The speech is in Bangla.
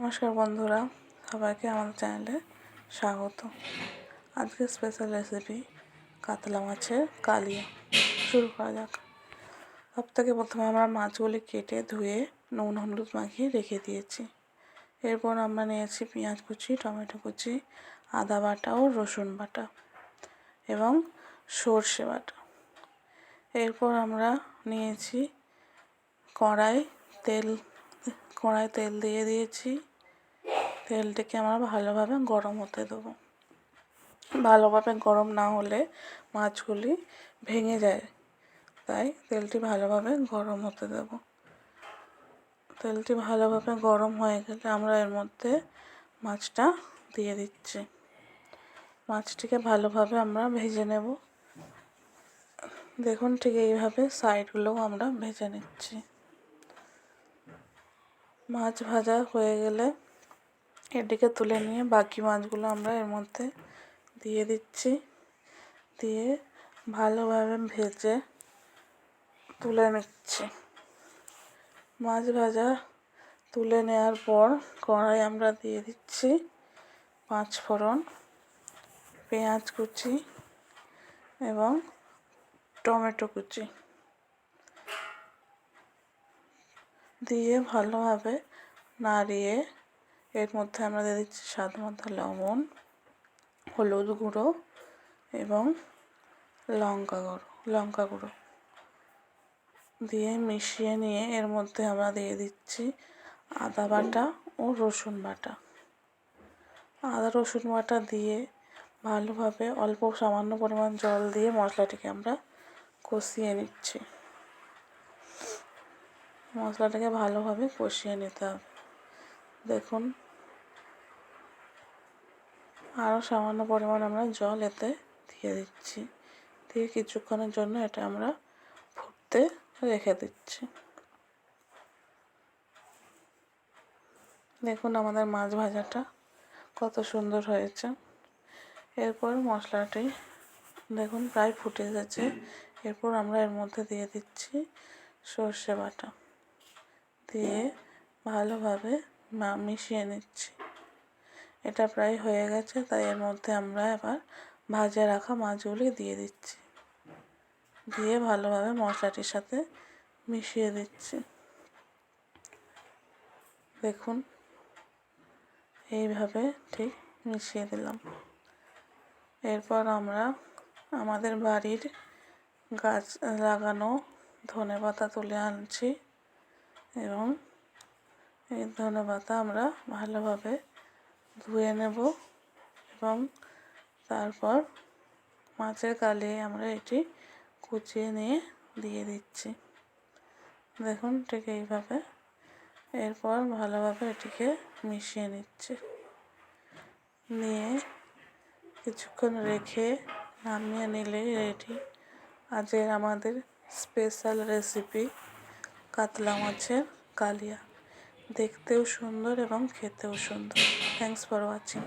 নমস্কার বন্ধুরা, সবাইকে আমাদের চ্যানেলে স্বাগত। আজকে স্পেশাল রেসিপি কাতলা মাছের কালিয়া। শুরু করা যাক। সব থেকে প্রথমে আমরা মাছগুলি কেটে ধুয়ে নুন হলুদ মাখিয়ে রেখে দিয়েছি। এরপর আমরা নিয়েছি পেঁয়াজ কুচি, টমেটো কুচি, আদা বাটা ও রসুন বাটা এবং সর্ষে বাটা। এরপর আমরা নিয়েছি কড়াই তেল দিয়ে দিয়েছি। তেলটাকে আমরা ভালোভাবে গরম হতে দেবো। ভালোভাবে গরম না হলে মাছগুলি ভেঙে যায়, তাই তেলটি ভালোভাবে গরম হতে দেব। তেলটি ভালোভাবে গরম হয়ে গেলে আমরা এর মধ্যে মাছটা দিয়ে দিচ্ছি। মাছটিকে ভালোভাবে আমরা ভেজে নেব। দেখুন, ঠিক এইভাবে সাইডগুলোও আমরা ভেজে নিচ্ছি। মাছ ভাজা হয়ে গেলে এটিকে তুলে নিয়ে বাকি মাছগুলো আমরা এর মধ্যে দিয়ে দিচ্ছি। দিয়ে ভালোভাবে ভেজে তুলে নিচ্ছি। মাছ ভাজা তুলে নেওয়ার পর কড়াই আমরা দিয়ে দিচ্ছি 5 ফোড়ন, পেঁয়াজ কুচি এবং টমেটো কুচি দিয়ে ভালোভাবে নাড়িয়ে এর মধ্যে আমরা দিয়ে দিচ্ছি স্বাদ মতো লবণ, হলুদ গুঁড়ো এবং লঙ্কা গুঁড়ো দিয়ে মিশিয়ে নিয়ে এর মধ্যে আমরা দিয়ে দিচ্ছি আদা বাটা ও রসুন বাটা। আদা রসুন বাটা দিয়ে ভালোভাবে অল্প সামান্য পরিমাণ জল দিয়ে মশলাটিকে আমরা কষিয়ে নিচ্ছি। মশলাটাকে ভালোভাবে কষিয়ে নিতে হবে। দেখুন, আরও সামান্য পরিমাণ আমরা জল এতে দিয়ে দিচ্ছি। দিয়ে কিছুক্ষণের জন্য এটা আমরা ফুটতে রেখে দিচ্ছি। দেখুন আমাদের মাছ ভাজাটা কত সুন্দর হয়েছে। এরপর মশলাটি দেখুন প্রায় ফুটে গেছে। এরপর আমরা এর মধ্যে দিয়ে দিচ্ছি সর্ষে বাটা দিয়ে ভালোভাবে মিশিয়ে নিচ্ছি। এটা প্রায় হয়ে গেছে, তাই এর মধ্যে আমরা এবার ভাজা রাখা মাছগুলি দিয়ে দিচ্ছি। দিয়ে ভালোভাবে মশলাটির সাথে মিশিয়ে দিচ্ছি। দেখুন এইভাবে ঠিক মিশিয়ে দিলাম। এরপর আমরা আমাদের বাড়ির গাছ লাগানো ধনেপাতা তুলে আনছি এবং এই ধনেপাতা আমরা ভালোভাবে ধুয়ে নেব এবং তারপর মাছের কালিয়ে আমরা এটি কুচিয়ে নিয়ে দিয়ে দিচ্ছি। দেখুন ঠিক এইভাবে। এরপর ভালোভাবে এটিকে মিশিয়ে নিচ্ছি। নিয়ে কিছুক্ষণ রেখে নামিয়ে নিলেই রেডি আজকের আমাদের স্পেশাল রেসিপি কাতলা মাছের কালিয়া। দেখতেও সুন্দর এবং খেতেও সুন্দর। Thanks for watching.